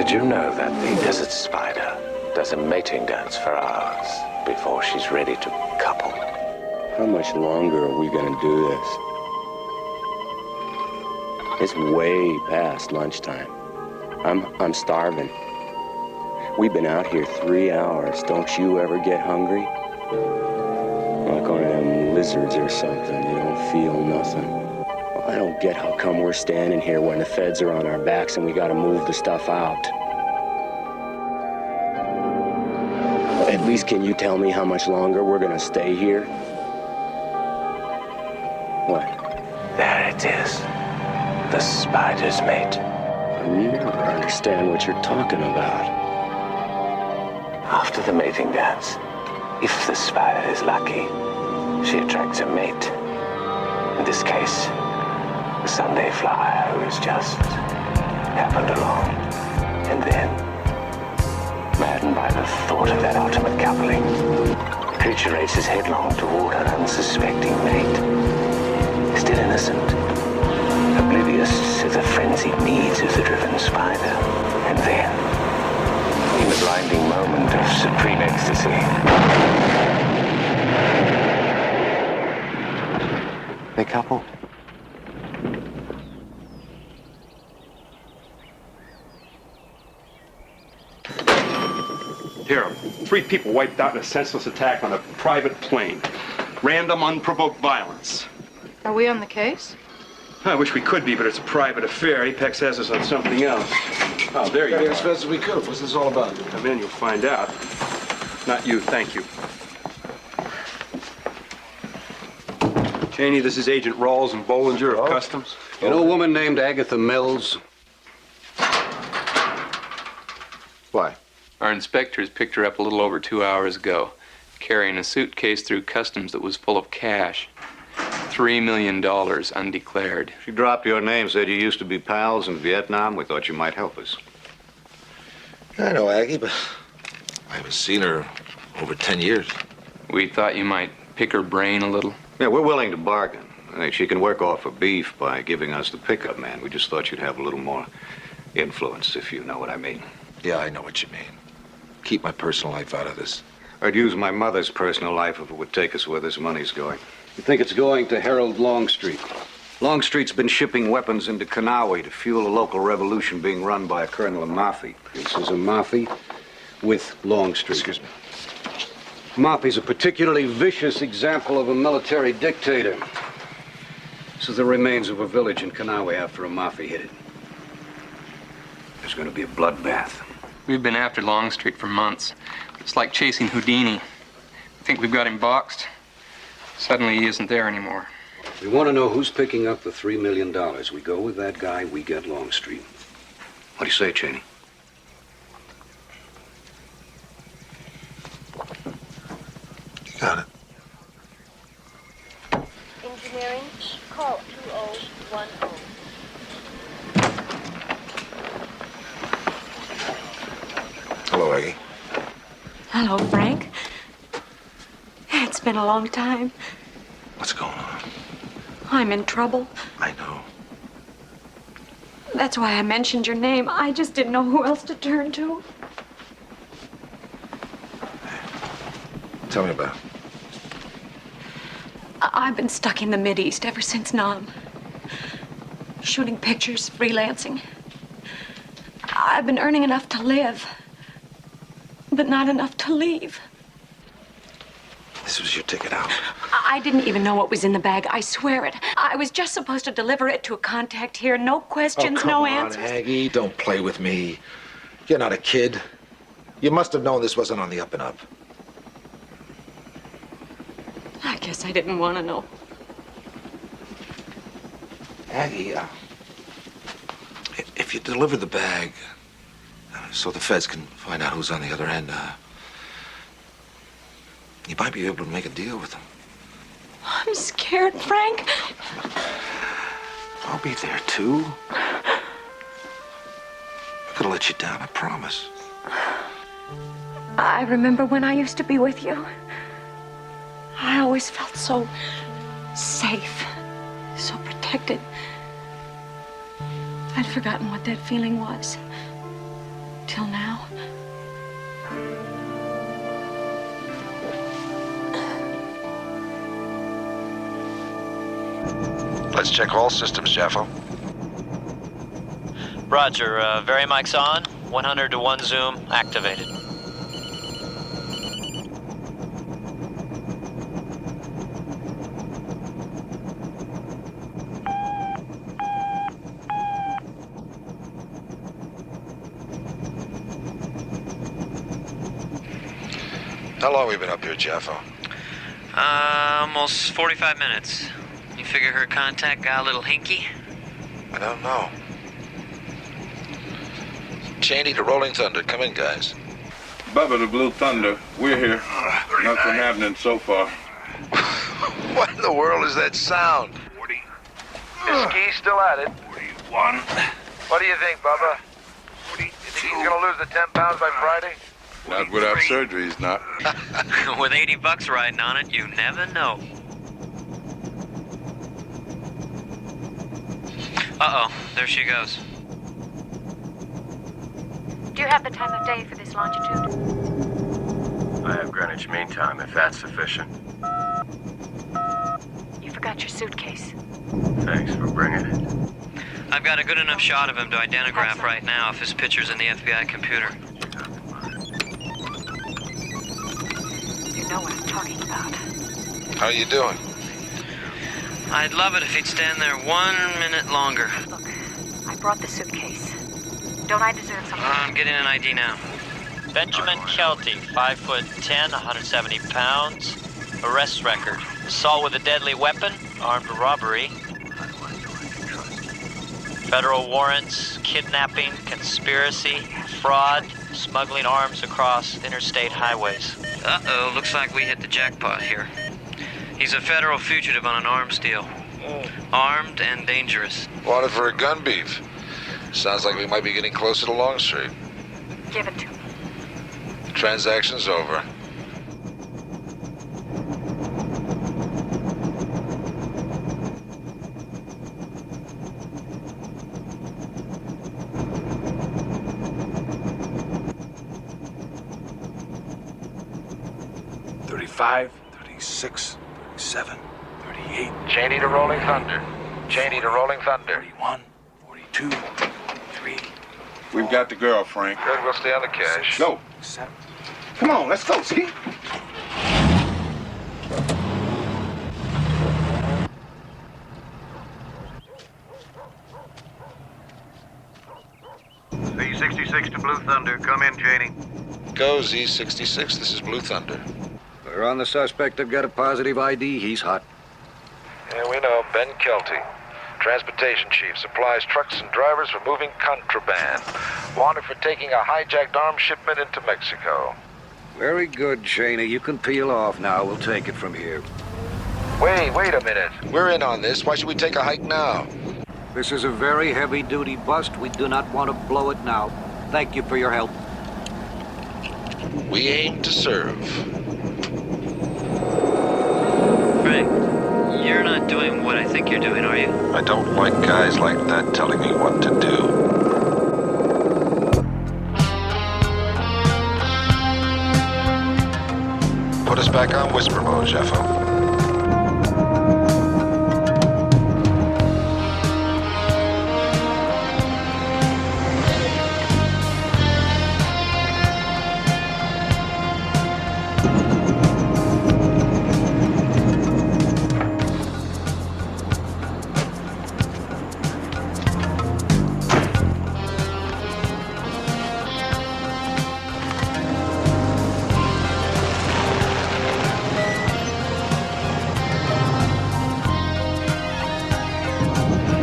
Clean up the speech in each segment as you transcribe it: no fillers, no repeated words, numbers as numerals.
Did you know that the desert spider does a mating dance for hours before she's ready to couple? How much longer are we gonna do this? It's way past lunchtime. I'm starving. We've been out here 3 hours. Don't you ever get hungry? Like one of them lizards or something. You don't feel nothing. Well, I don't get how come we're standing here when the feds are on our backs and we gotta move the stuff out. At least can you tell me how much longer we're gonna stay here? What? There it is. The spider's mate. I never understand what you're talking about. After the mating dance, if the spider is lucky, she attracts a mate. In this case, a Sunday flyer who has just happened along. And then, maddened by the thought of that ultimate coupling, the creature races headlong toward her unsuspecting mate. Still innocent, oblivious to the frenzied needs of the driven spider. And then, in the blinding moment of supreme ecstasy, they couple. Here, 3 people wiped out in a senseless attack on a private plane. Random, unprovoked violence. Are we on the case? I wish we could be, but it's a private affair. Apex has us on something else. Oh, there you Got are. as fast as we could. What's this all about? Come in, you'll find out. Not you, thank you. Cheney, this is Agent Rawls and Bollinger of Customs. You know a woman named Agatha Mills? Why? Our inspectors picked her up a little over 2 hours ago, carrying a suitcase through customs that was full of cash. $3 million undeclared. She dropped your name, said you used to be pals in Vietnam. We thought you might help us. I know Aggie, but I haven't seen her over 10 years. We thought you might pick her brain a little. Yeah, we're willing to bargain. I think she can work off her beef by giving us the pickup man. We just thought you'd have a little more influence, if you know what I mean. Yeah, I know what you mean. Keep my personal life out of this. I'd use my mother's personal life if it would take us where this money's going. You think it's going to Harold Longstreet? Longstreet's been shipping weapons into Kanawha to fuel a local revolution being run by a Colonel Maffei. This is a Maffei with Longstreet. Excuse me. Maffei's a particularly vicious example of a military dictator. This is the remains of a village in Kanawha after a Maffei hit it. There's going to be a bloodbath. We've been after Longstreet for months. It's like chasing Houdini. We think we've got him boxed. Suddenly he isn't there anymore. We want to know who's picking up the $3 million. We go with that guy, we get Longstreet. What do you say, Cheney? You got it. Engineering, call 2010. Hello, Aggie. Hello, Frank. It's been a long time. What's going on? I'm in trouble. I know. That's why I mentioned your name. I just didn't know who else to turn to. Tell me about it. I've been stuck in the Mideast ever since Nam. Shooting pictures, freelancing. I've been earning enough to live, but not enough to leave. This was your ticket out. I didn't even know what was in the bag. I swear it. I was just supposed to deliver it to a contact here. No questions, no answers. Come on, Aggie. Don't play with me. You're not a kid. You must have known this wasn't on the up and up. I guess I didn't want to know. Aggie, if you deliver the bag so the feds can find out who's on the other end, you might be able to make a deal with them. I'm scared, Frank. I'll be there, too. I'm gonna let you down, I promise. I remember when I used to be with you. I always felt so safe, so protected. I'd forgotten what that feeling was. till now. Let's check all systems, Jaffo. Roger, Varimic's on. 100 to 1 zoom, activated. How long have we been up here, Jaffo? Almost 45 minutes. You figure her contact got a little hinky? I don't know. Cheney to Rolling Thunder. Come in, guys. Bubba the Blue Thunder, we're here. Nothing happening so far. What in the world is that sound? 40. Is Ski still at it? 41. What do you think, Bubba? 42. You think he's gonna lose the 10 pounds by Friday? Not without surgery, he's not. With $80 riding on it, you never know. Uh-oh, there she goes. Do you have the time of day for this longitude? I have Greenwich Mean Time, if that's sufficient. You forgot your suitcase. Thanks for bringing it. I've got a good enough shot of him to identigraph right now if his picture's in the FBI computer. You know what I'm talking about. How are you doing? I'd love it if he'd stand there 1 minute longer. Look, I brought the suitcase. Don't I deserve something? I'm getting an ID now. Benjamin Kelty, 5'10", 170 pounds. Arrest record: assault with a deadly weapon, armed robbery. Federal warrants: kidnapping, conspiracy, fraud, smuggling arms across interstate highways. Uh-oh, looks like we hit the jackpot here. He's a federal fugitive on an arms deal. Armed and dangerous. Wanted for a gun beef. Sounds like we might be getting closer to Longstreet. Give it to me. Transaction's over. $35, $36, $37, $38, Cheney to Rolling Thunder. Cheney to Rolling Thunder. $41, $42, $43. We've got the girl, Frank. Good, we'll stay on the cash. Go. 7. Come on, let's go, see? Z66 to Blue Thunder. Come in, Cheney. Go, Z66. This is Blue Thunder. We're on the suspect. They've got a positive ID. He's hot. Yeah, we know. Ben Kelty. Transportation chief. Supplies trucks and drivers for moving contraband. Wanted for taking a hijacked arms shipment into Mexico. Very good, Cheney. You can peel off now. We'll take it from here. Wait a minute. We're in on this. Why should we take a hike now? This is a very heavy-duty bust. We do not want to blow it now. Thank you for your help. We aim to serve. Frank, you're not doing what I think you're doing, are you? I don't like guys like that telling me what to do. Put us back on whisper mode, Jeffo.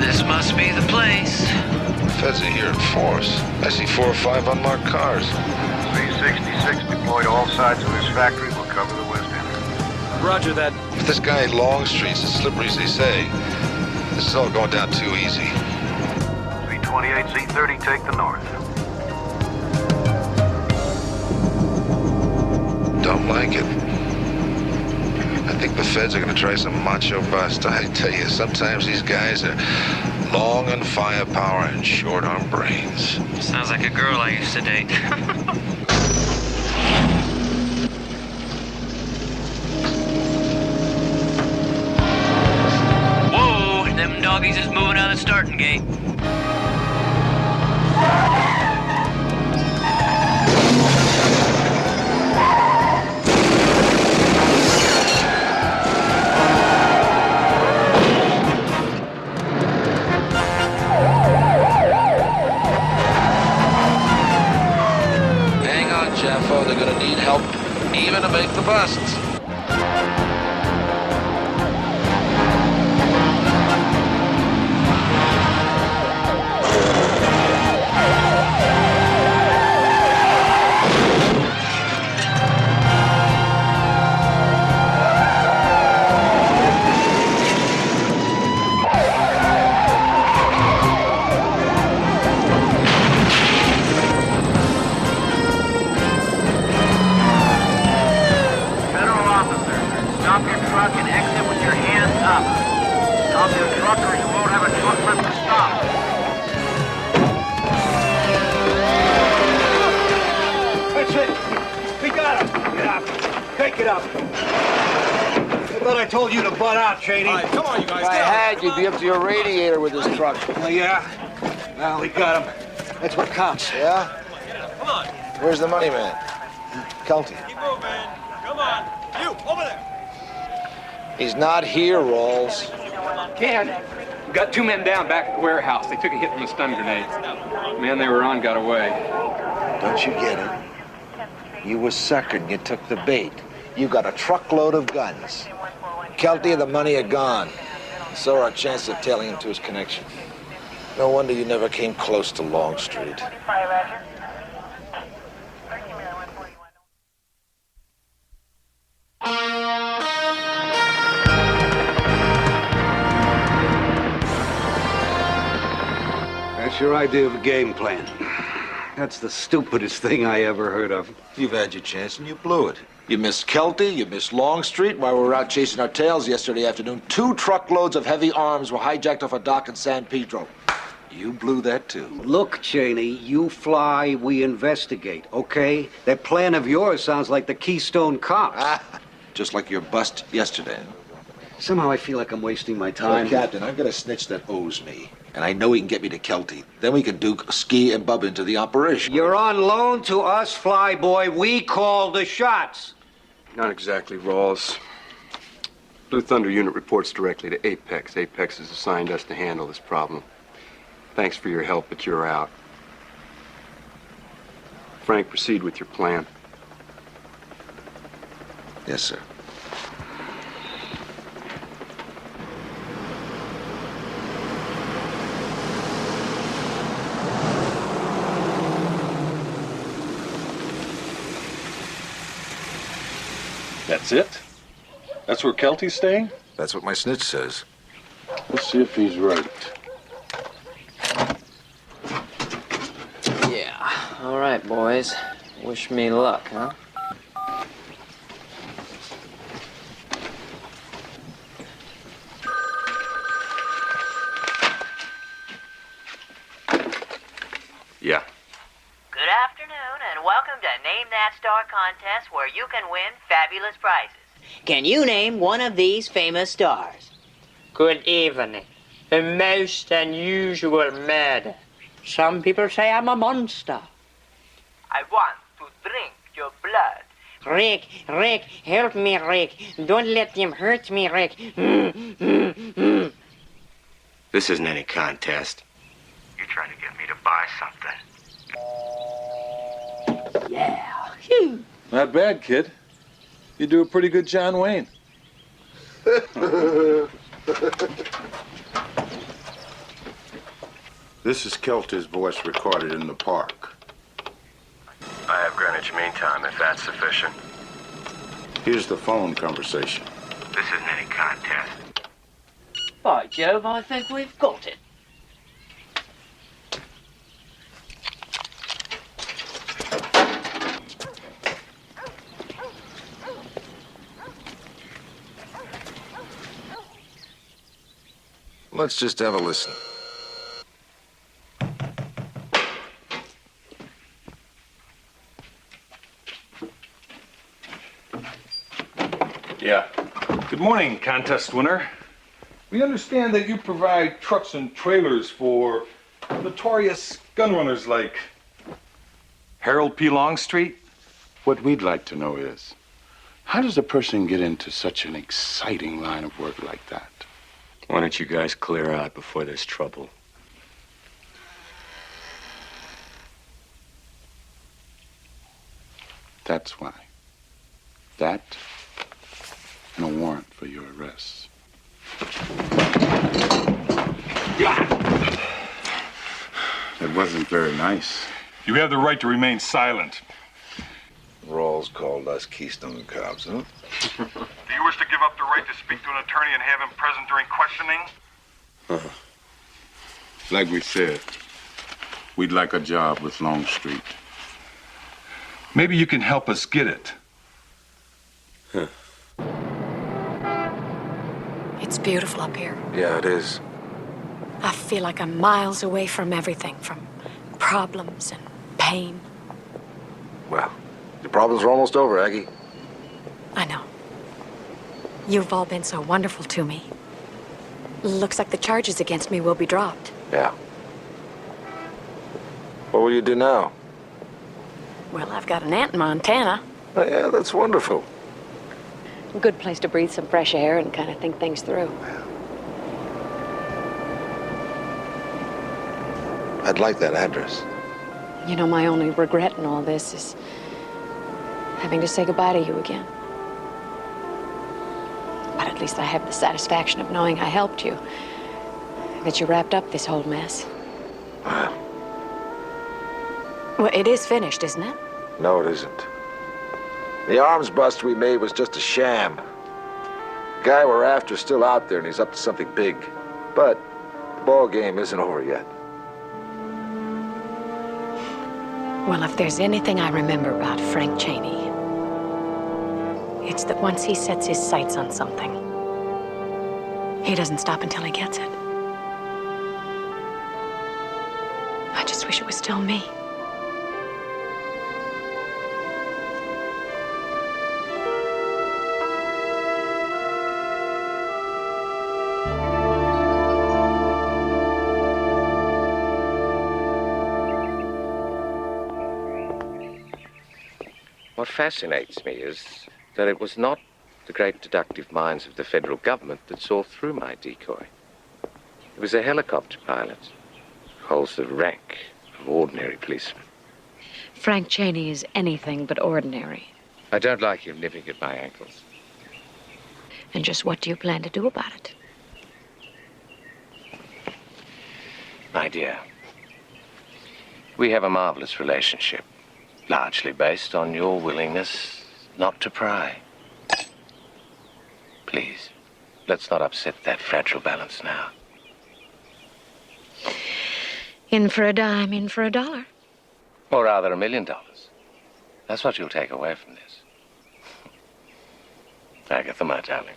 This must be the place. Feds are here in force. I see 4 or 5 unmarked cars. Z66 deployed all sides of this factory. Will cover the west end. Roger that. If this guy Longstreet's as slippery as they say, this is all going down too easy. Z28, Z30, take the north. Don't like it. I think the feds are going to try some macho bust. I tell you, sometimes these guys are long on firepower and short on brains. Sounds like a girl I used to date. Whoa, them doggies is moving out of the starting gate. Hang on, Jeffo. They're gonna need help even to make the busts. Federal officers, stop your truck and exit with your hands up. Stop your truck or you won't have a truck left to stop. That's it. We got him. Get up. Take it up. I thought I told you to butt out, Cheney. All right, come on, you guys. If I had, you'd be up to your radiator with this truck. Well, yeah. Well, we got him. That's what counts. Yeah? Come on. Where's the money man? Kelty. Keep moving. Come on. You, over there. He's not here, Rawls. Ken, we got 2 men down back at the warehouse. They took a hit from a stun grenade. The man they were on got away. Don't you get it? You were suckered and you took the bait. You got a truckload of guns. Kelty and the money are gone. So are our chances of tailing him to his connection. No wonder you never came close to Longstreet. That's your idea of a game plan. That's the stupidest thing I ever heard of. You've had your chance and you blew it. You missed Kelty, you missed Longstreet. While we were out chasing our tails yesterday afternoon, 2 truckloads of heavy arms were hijacked off a dock in San Pedro. You blew that too. Look, Cheney, you fly, we investigate, okay? That plan of yours sounds like the Keystone Cops. Just like your bust yesterday. Somehow I feel like I'm wasting my time. Well, Captain, I've got a snitch that owes me. And I know he can get me to Kelty. Then we can duke Ski and Bub into the operation. You're on loan to us, Flyboy. We call the shots. Not exactly, Rawls. Blue Thunder unit reports directly to Apex. Apex has assigned us to handle this problem. Thanks for your help, but you're out. Frank, proceed with your plan. Yes, sir. That's it? That's where Kelty's staying? That's what my snitch says. Let's see if he's right. Yeah. All right, boys. Wish me luck, huh? Yeah. Good afternoon, and welcome to Name That Star contest, where you can win fabulous prizes. Can you name one of these famous stars? Good evening. The most unusual murder. Some people say I'm a monster. I want to drink your blood. Rick, help me, Rick. Don't let them hurt me, Rick. This isn't any contest. You're trying to get me to buy something. Yeah. Not bad, kid. You do a pretty good John Wayne. This is Kelty's voice recorded in the park. I have Greenwich Mean Time, if that's sufficient. Here's the phone conversation. This isn't any contest. By Jove, I think we've got it. Let's just have a listen. Yeah. Good morning, contest winner. We understand that you provide trucks and trailers for notorious gun runners like Harold P. Longstreet. What we'd like to know is, how does a person get into such an exciting line of work like that? Why don't you guys clear out before there's trouble? That's why. That and a warrant for your arrest. It wasn't very nice. You have the right to remain silent. Rawls called us Keystone Cops, huh? Do you wish to give up the right to speak to an attorney and have him present during questioning? Like we said, we'd like a job with Longstreet. Maybe you can help us get it. It's beautiful up here. Yeah, it is. I feel like I'm miles away from everything, from problems and pain. Well, your problems are almost over, Aggie. I know. You've all been so wonderful to me. Looks like the charges against me will be dropped. Yeah. What will you do now? Well, I've got an aunt in Montana. Oh, yeah, that's wonderful. A good place to breathe some fresh air and kind of think things through. I'd like that address. You know, my only regret in all this is having to say goodbye to you again. But at least I have the satisfaction of knowing I helped you, that you wrapped up this whole mess. Well, it is finished, isn't it? No, it isn't. The arms bust we made was just a sham. The guy we're after is still out there, and he's up to something big. But the ball game isn't over yet. Well, if there's anything I remember about Frank Chaney, it's that once he sets his sights on something, he doesn't stop until he gets it. I just wish it was still me. What fascinates me is that it was not the great deductive minds of the federal government that saw through my decoy. It was a helicopter pilot, holds the rank of ordinary policeman. Frank Chaney is anything but ordinary. I don't like him nipping at my ankles. And just what do you plan to do about it? My dear, we have a marvelous relationship, largely based on your willingness not to pry. Please, let's not upset that fragile balance now. In for a dime, in for a dollar. Or rather, $1 million. That's what you'll take away from this. Agatha, my darling,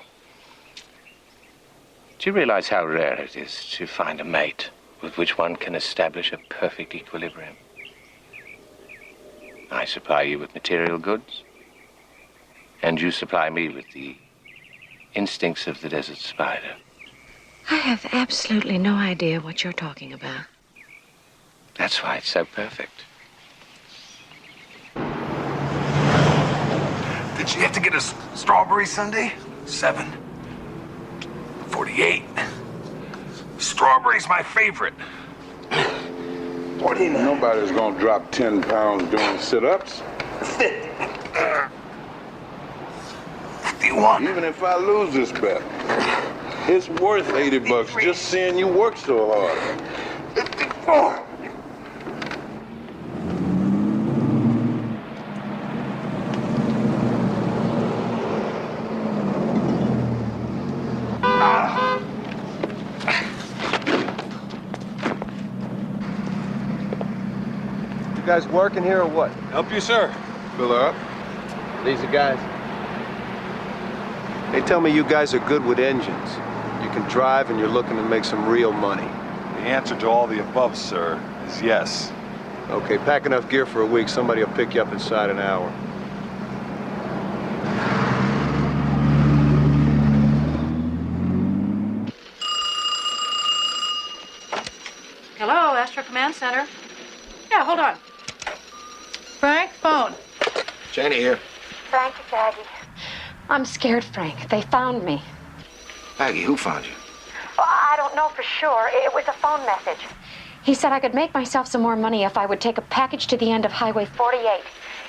do you realize how rare it is to find a mate with which one can establish a perfect equilibrium? I supply you with material goods, and you supply me with the instincts of the desert spider. I have absolutely no idea what you're talking about. That's why it's so perfect. Did she have to get a strawberry sundae? 7:48. Strawberry's my favorite. 49. Nobody's gonna drop 10 pounds doing sit-ups. 51. Even if I lose this bet, it's worth $80 just seeing you work so hard. 54. You guys working here or what? Help you, sir. Fill her up. These are guys. They tell me you guys are good with engines. You can drive and you're looking to make some real money. The answer to all the above, sir, is yes. Okay, pack enough gear for a week. Somebody will pick you up inside an hour. Hello, Astro Command Center. Yeah, hold on. Frank, phone. Janie here. Frank, it's Aggie. I'm scared, Frank. They found me. Aggie, who found you? Oh, I don't know for sure. It was a phone message. He said I could make myself some more money if I would take a package to the end of Highway 48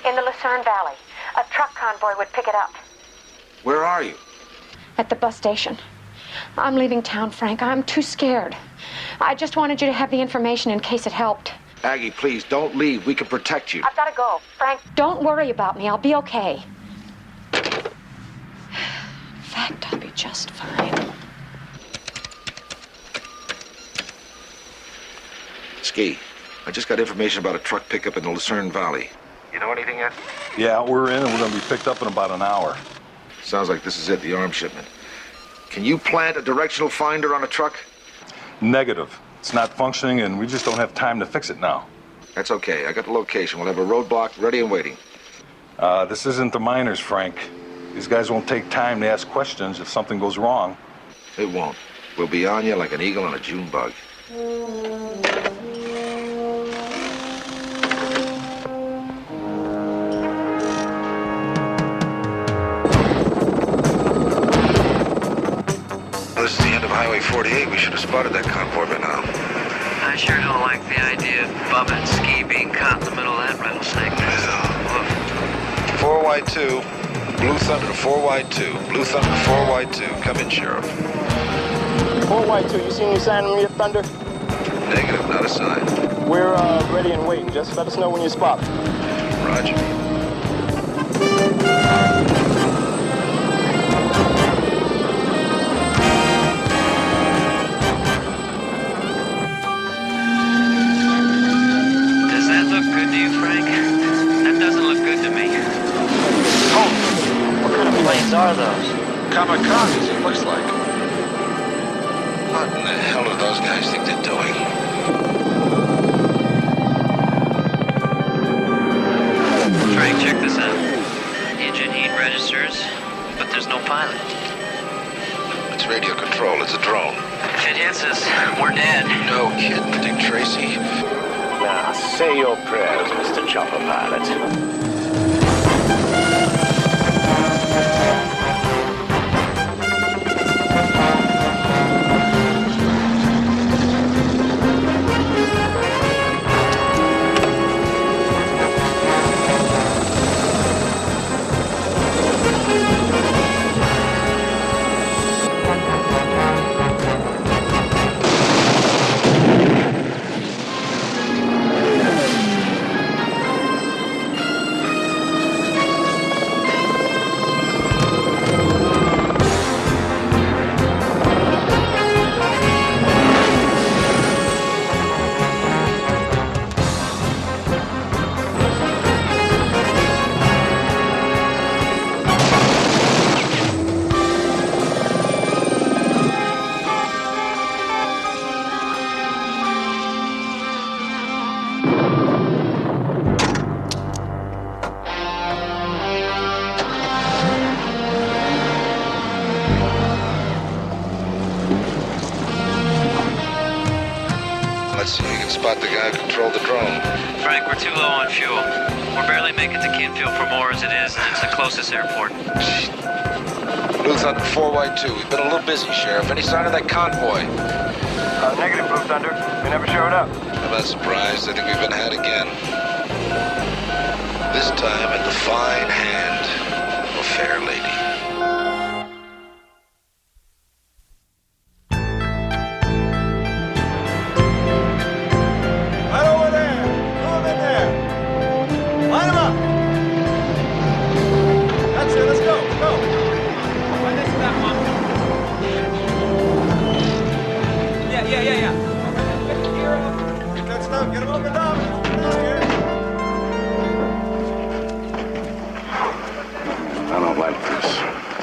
in the Lucerne Valley. A truck convoy would pick it up. Where are you? At the bus station. I'm leaving town, Frank. I'm too scared. I just wanted you to have the information in case it helped. Aggie, please, don't leave. We can protect you. I've got to go. Frank, don't worry about me. I'll be okay. In fact, I'll be just fine. Ski, I just got information about a truck pickup in the Lucerne Valley. You know anything yet? Yeah, we're in and we're going to be picked up in about an hour. Sounds like this is it, the arms shipment. Can you plant a directional finder on a truck? Negative. It's not functioning and we just don't have time to fix it now. That's okay. I got the location. We'll have a roadblock ready and waiting. This isn't the miners, Frank. These guys won't take time to ask questions if something goes wrong. It won't. We'll be on you like an eagle on a June bug. This is the end of Highway 48. We should have spotted that convoy by now. I sure don't like the idea of Bubba and Ski being caught in the middle of that rattlesnake. 4Y2, Blue Thunder to 4Y2, Blue Thunder to 4Y2. Come in, Sheriff. 4Y2, you seen any sign of me, Thunder? Negative, not a sign. We're ready and waiting. Just let us know when you spot. Roger. Does that look good to you, Frank? That doesn't look good to me. Oh, what kind of Planes are those? Kamikazes, it looks like. What in the hell do those guys think they're doing? Frank, check this out. Engine heat registers, but there's no pilot. It's radio control. It's a drone. If it hits us, we're dead. No kidding, Dick Tracy. Now, say your prayers, Mr. Chopper Pilot. Let's see if we can spot the guy who controlled the drone. Frank, we're too low on fuel. We're barely making to Kinfield from Moore as it is, and it's the closest airport. Blue Thunder 4Y2. We've been a little busy, Sheriff. Any sign of that convoy? Negative, Blue Thunder. They never showed up. I'm not surprised. I think we've been had again. This time at the fine hand of a fair lady. Right over there. Move in there. Line them up. That's it. Let's go. Go. Right next to that one. Yeah. Get that stuff. Get them up and down. Here. I don't like this.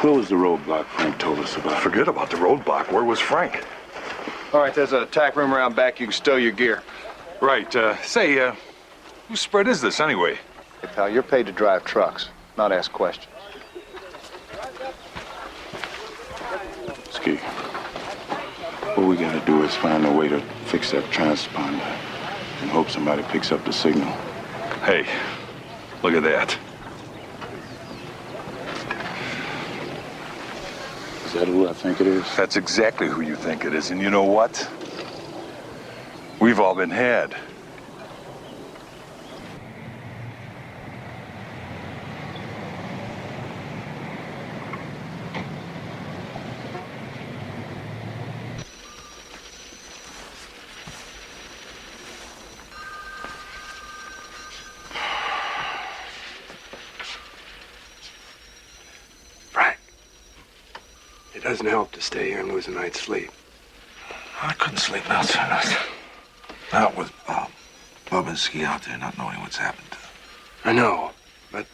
Where was the roadblock Frank told us about? Forget about the roadblock. Where was Frank? All right, there's a tack room around back. You can stow your gear. Right. Whose spread is this anyway? Hey, pal, you're paid to drive trucks, not ask questions. Ski. What we gotta do is find a way to fix that transponder and hope somebody picks up the signal. Hey, look at that. Is that who I think it is? That's exactly who you think it is. And you know what? We've all been had. It doesn't help to stay here and lose a night's sleep. I couldn't sleep now tonight. Not with Bubinski out there not knowing what's happened to him. I know, but...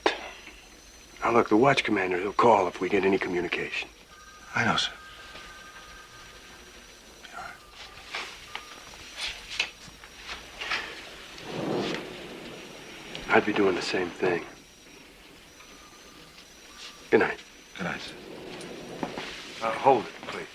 Now look, the watch commander, he'll call if we get any communication. I know, sir. I'd be doing the same thing. Good night. Good night, sir. Hold it, please.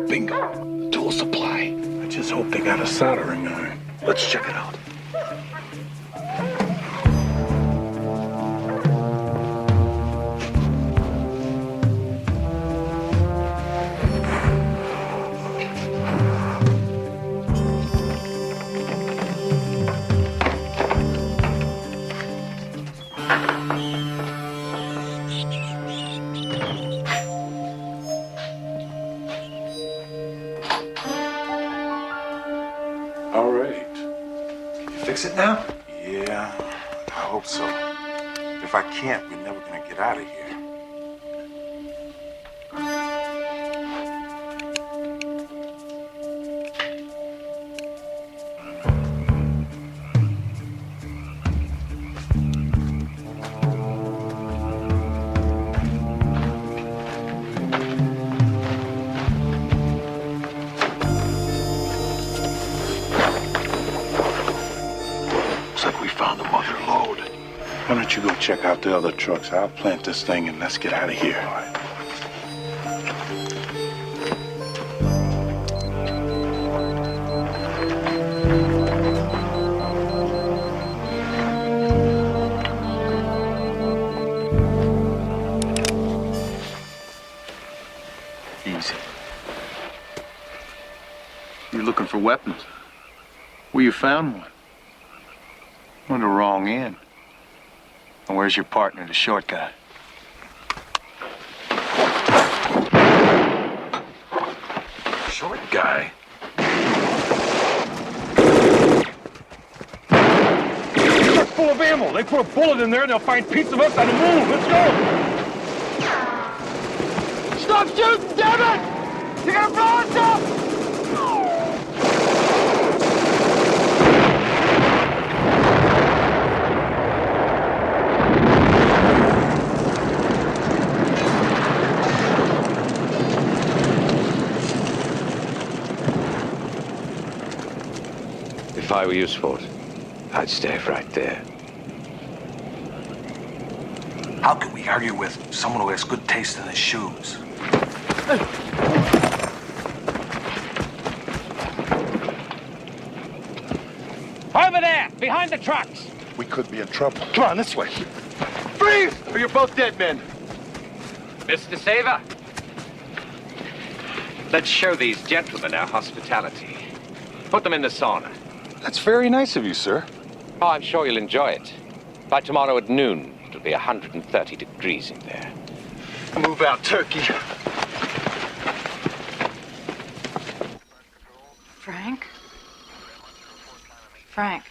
Bingo. Tool supply. I just hope they got a soldering iron. Let's check it out. All right. Can you fix it now? Yeah, I hope so. If I can't, we're never gonna get out of here. Why don't you go check out the other trucks? I'll plant this thing and let's get out of here. All right. Easy. You're looking for weapons. Well, you found one. On the wrong end. And where's your partner, the short guy? Short guy? They're full of ammo. They put a bullet in there, they'll find Pizza Hut on the move. Let's go! Stop shooting, damn it! You're gonna blow us up! If I were you, Sport, I'd stay right there. How can we argue with someone who has good taste in his shoes? Private there, behind the trucks. We could be in trouble. Come on, this way. Freeze! Or you're both dead men. Mr. Saver, let's show these gentlemen our hospitality. Put them in the sauna. That's very nice of you, sir. Oh, I'm sure you'll enjoy it. By tomorrow at noon, it'll be 130 degrees in there. Move out, turkey. Frank? Frank,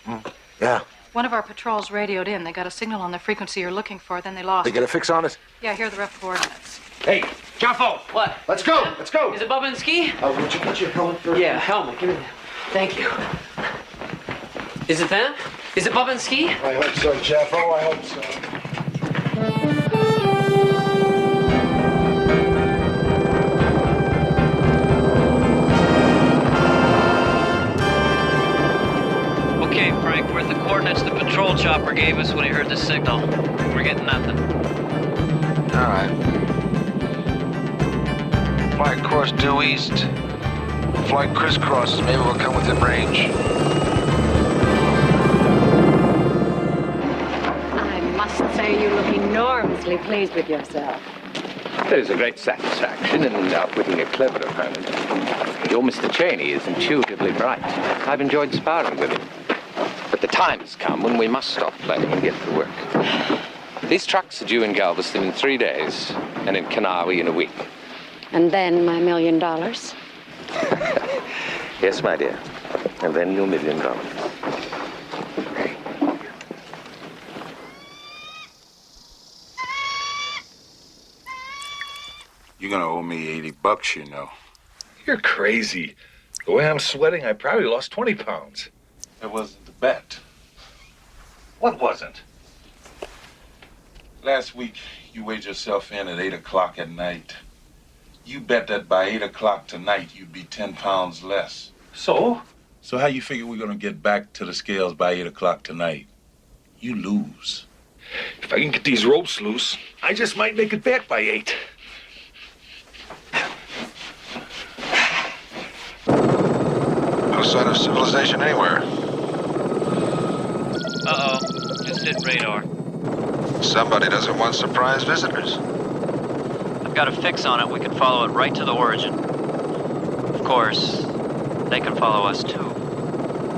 Yeah. one of our patrols radioed in. They got a signal on the frequency you're looking for, then they lost They get a fix on it? Yeah, here are the rough coordinates. Hey, Jaffo! What? Let's go! Let's go! Is it Bubinski? Would you put your helmet first? Yeah, helmet. Give me that. Thank you. Is it them? Is it Bubinski? I hope so, Jaffo. I hope so. Okay, Frank, we're at the coordinates the patrol chopper gave us when he heard the signal. We're getting nothing. All right. Fly course due east. Fly crisscrosses. Maybe we'll come within range. I must say you look enormously pleased with yourself. There is a great satisfaction in outwitting a clever opponent. Your Mr. Cheney is intuitively bright. I've enjoyed sparring with him. But the time has come when we must stop playing and get to work. These trucks are due in Galveston in 3 days, and in Kanawi in a week. And then my $1 million. Yes, my dear. And then your $1 million. You're gonna owe me $80, you know. You're crazy. The way I'm sweating, I probably lost 20 pounds. It wasn't the bet. What wasn't? Last week, you weighed yourself in at 8 o'clock at night. You bet that by 8 o'clock tonight, you'd be 10 pounds less. So? So how you figure we're gonna get back to the scales by 8 o'clock tonight? You lose. If I can get these ropes loose, I just might make it back by 8. No sign of civilization anywhere. Uh-oh. Just hit radar. Somebody doesn't want surprise visitors. I've got a fix on it. We can follow it right to the origin. Of course, they can follow us too.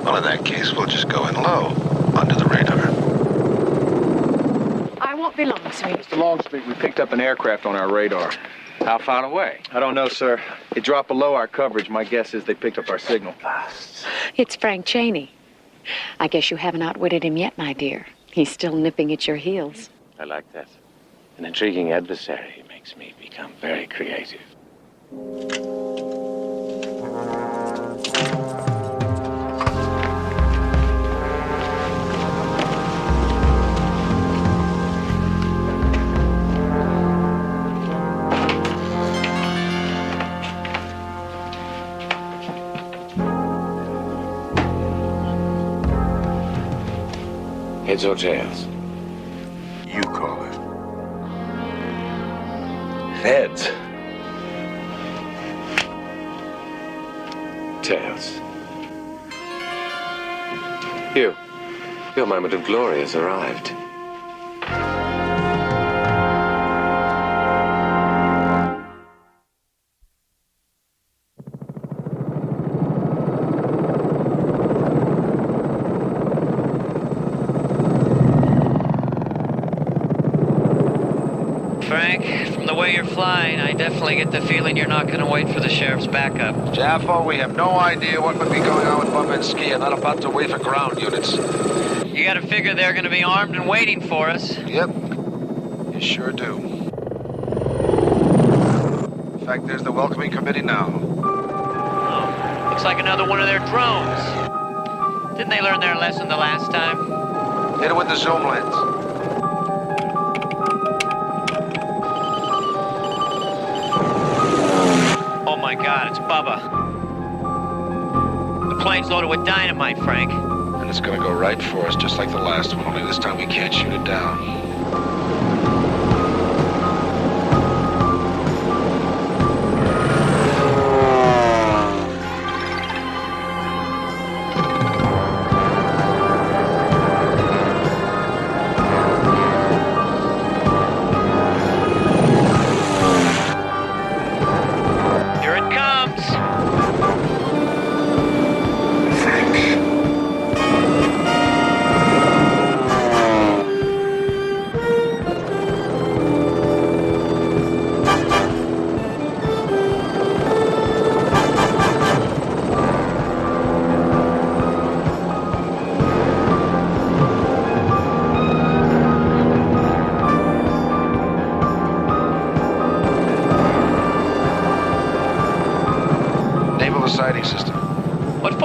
Well, in that case, we'll just go in low, under the radar. I won't be long, sweet. Mr. Longstreet, we picked up an aircraft on our radar. How far away? I don't know, sir. It dropped below our coverage. My guess is they picked up our signal. It's Frank Cheney. I guess you haven't outwitted him yet, my dear. He's still nipping at your heels. I like that. An intriguing adversary makes me become very creative. Heads or tails? You call it. Heads. Tails. Your moment of glory has arrived. Frank, from the way you're flying, I definitely get the feeling you're not going to wait for the sheriff's backup. Jaffo, we have no idea what might be going on with Bubinski and not about to wait for ground units. You got to figure they're going to be armed and waiting for us. Yep. You sure do. In fact, there's the welcoming committee now. Oh, looks like another one of their drones. Didn't they learn their lesson the last time? Hit it with the zoom lens. Oh my God, it's Bubba. The plane's loaded with dynamite, Frank. And it's gonna go right for us, just like the last one, only this time we can't shoot it down.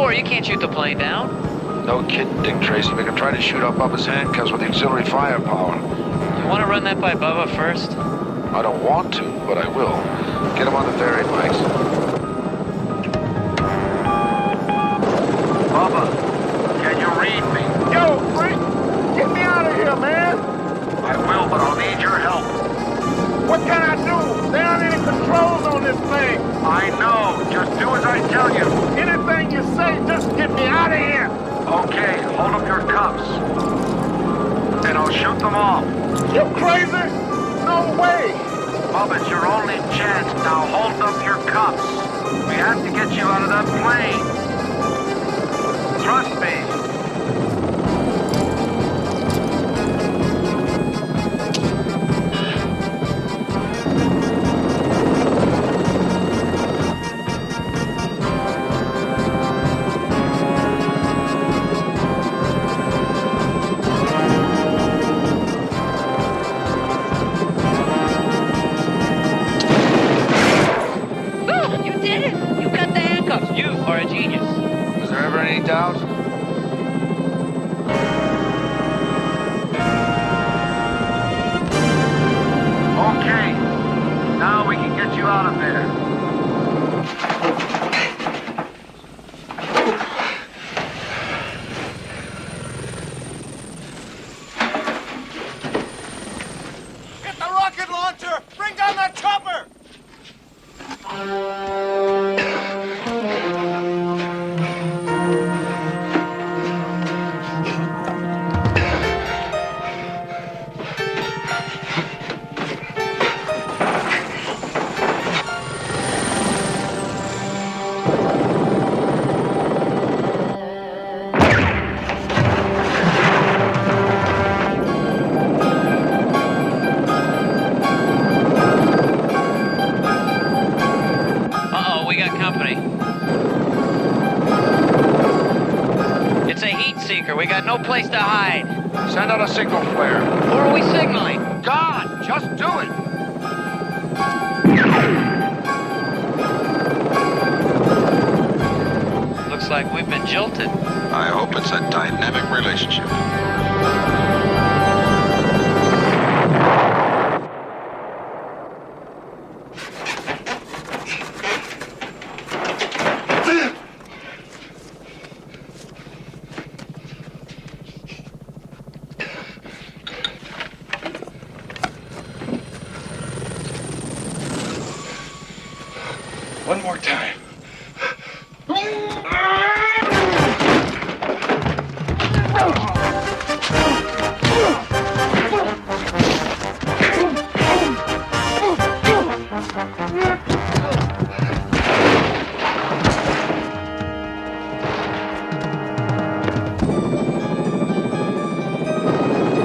for? You can't shoot the plane down. No kidding, Dick Tracy. We can try to shoot up Bubba's handcuffs with auxiliary firepower. You want to run that by Bubba first? I don't want to, but I will. Get him on the varied mics. Bubba, can you read me? Yo, Frank, get me out of here, man. I will, but I'll need your help. What can I do? There aren't any controls on this thing. I know. Just do as I tell you. Anything you say, just get me out of here. Okay, hold up your cuffs. And I'll shoot them off. You crazy? No way. Bubba, it's your only chance. Now hold up your cuffs. We have to get you out of that plane. Trust me. You are a genius. Is there ever any doubt? Okay. Now we can get you out of there. Get the rocket launcher. Bring down that chopper. We got no place to hide. Send out a signal flare. Who are we signaling? God, just do it. Looks like we've been jilted. I hope it's a dynamic relationship. One more time.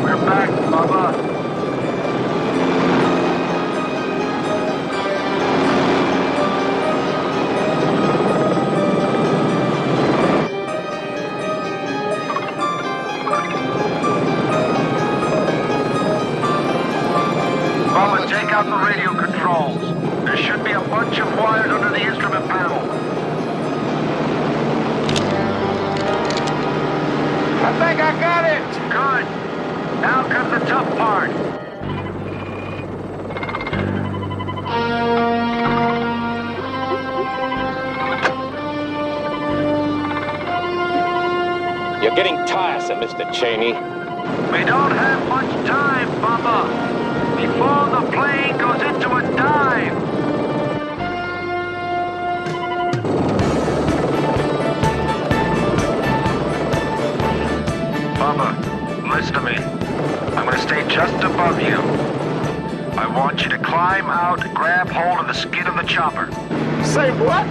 We're back, Bubba. Bubba, take out the radio controls. There should be a bunch of wires under the instrument panel. I think I got it. Good. Now comes the tough part. You're getting tiresome, Mr. Cheney. We don't have much time, Bubba. Before the plane goes into a dive. Bubba, listen to me. I'm going to stay just above you. I want you to climb out and grab hold of the skid of the chopper. Say what?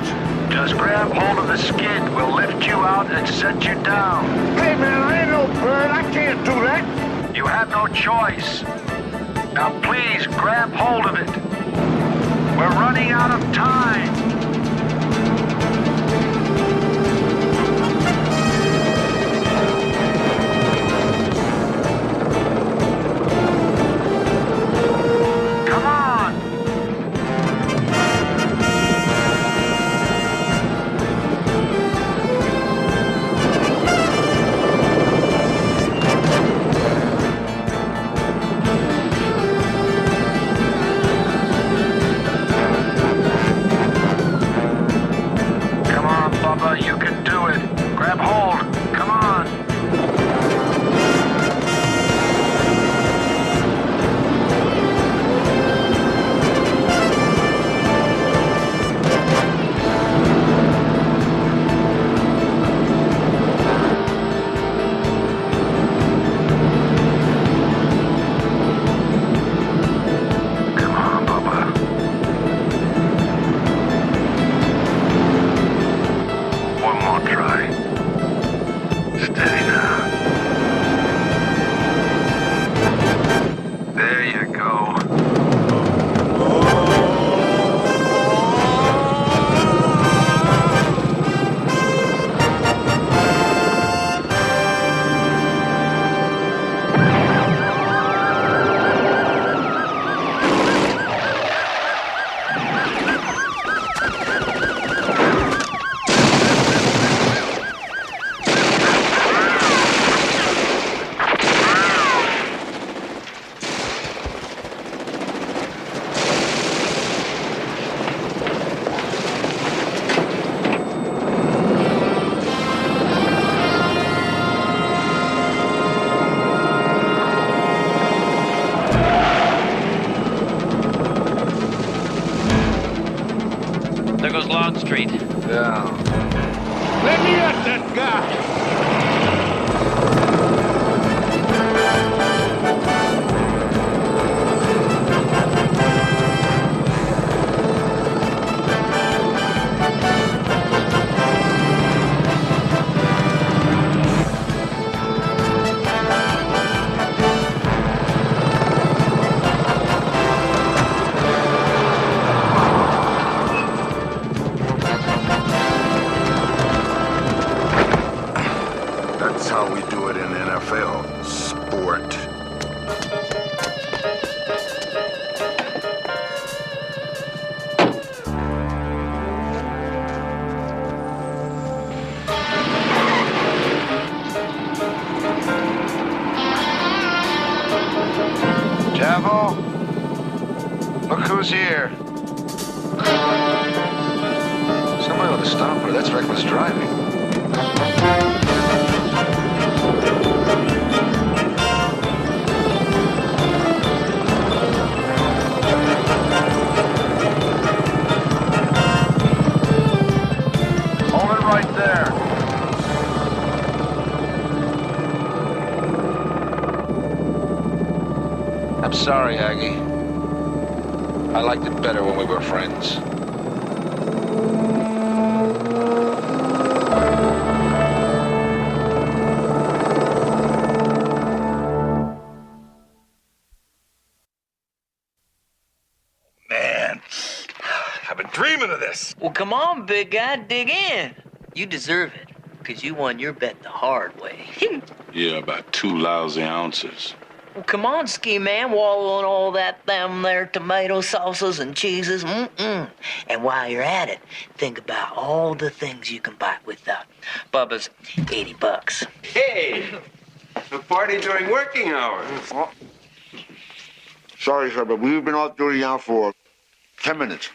Just grab hold of the skid. We'll lift you out and set you down. Hey, man, I ain't no bird. I can't do that. You have no choice. Now please grab hold of it. We're running out of time. Come on. goes Longstreet. Yeah. Let me at that guy. That's how we do it in NFL. Sport. Javo, look who's here. Somebody ought to stop her. That's reckless driving. Hold it right there. I'm sorry, Aggie. I liked it better when we were friends. Man, I've been dreaming of this. Well, come on, big guy, dig in. You deserve it, because you won your bet the hard way. Yeah, about 2 lousy ounces. Well, come on, ski man, wallow in all that them there tomato sauces and cheeses. And while you're at it, think about all the things you can buy with Bubba's $80. Hey, a party during working hours. Sorry, sir, but we've been off duty now for 10 minutes.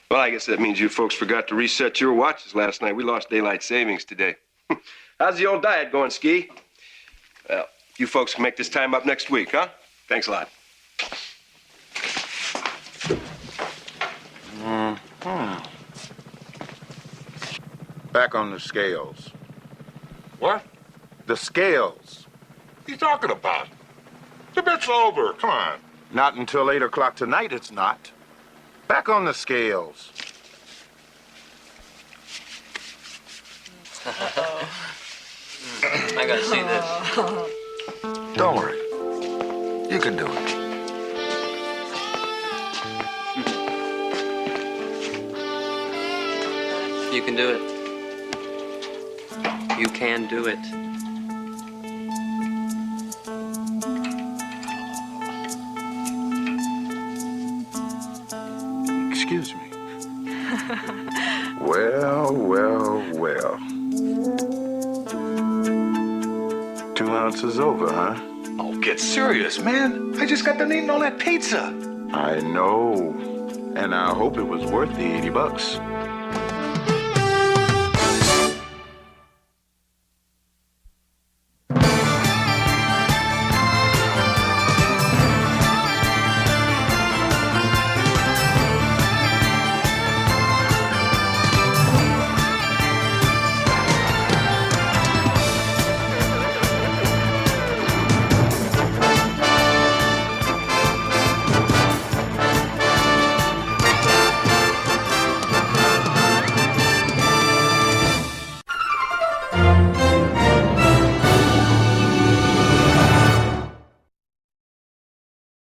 Well, I guess that means you folks forgot to reset your watches last night. We lost daylight savings today. How's the old diet going, Ski? Well, you folks can make this time up next week, huh? Thanks a lot. Back on the scales. What? The scales. What are you talking about? The bet's over. Come on. Not until 8 o'clock tonight, it's not. Back on the scales. I gotta see this. Don't worry. You can do it. You can do it. You can do it. Excuse me. Well. 2 ounces over, huh? Oh, get serious, man. I just got done eating all that pizza. I know. And I hope it was worth the $80.